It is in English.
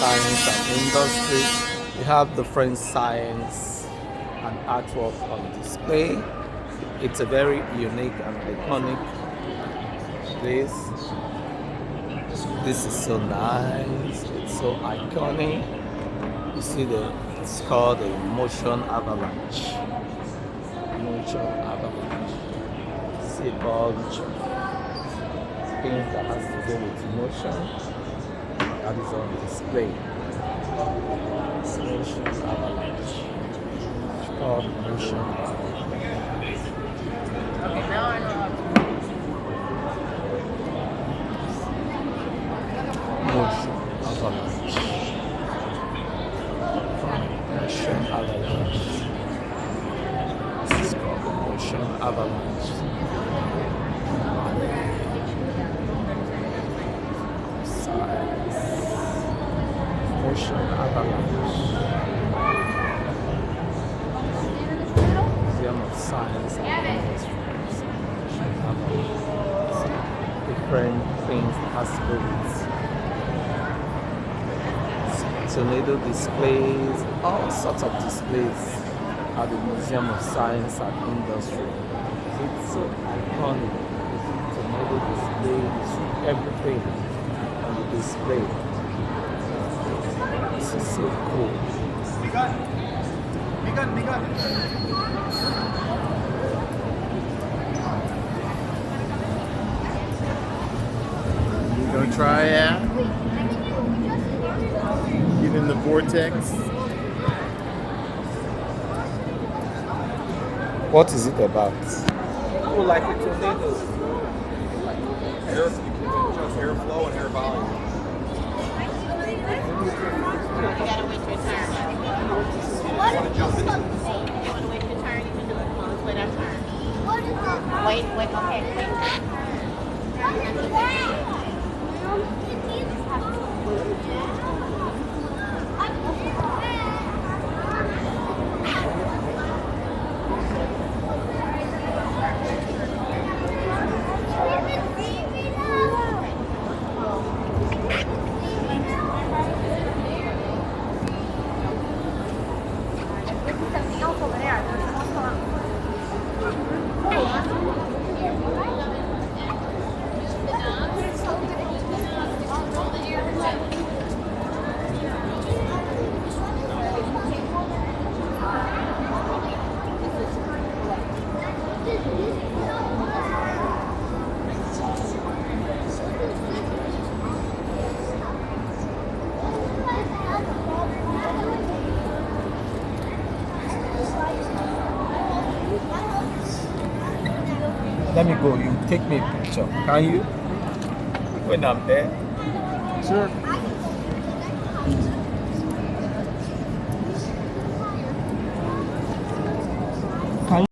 science and industry. We have different science and artwork on display. It's a very unique and iconic place. This is so nice. It's so iconic. You see it's called the motion avalanche. Motion avalanche. See a bunch of things that has to do with motion that is on display. It's motion avalanche. It's called motion avalanche. Motion avalanche. Motion avalanche. This is called the motion avalanche. Science. Motion avalanche. Museum of Science and Industry. Motion avalanche. Different things that has to do with tornado displays, all sorts of displays at the Museum of Science and Industry. It's so iconic. Tornado displays, everything on the display. This is so cool. You gonna try it out? Get in the vortex. What is it about? Oh, like a tornado. Just airflow and air volume. You gotta wait your turn. You want to jump in? You want to wait your turn? You can do it. Let's wait our turn. Wait, okay, Let me go. You take me a picture. Can you? When I'm there. Sure.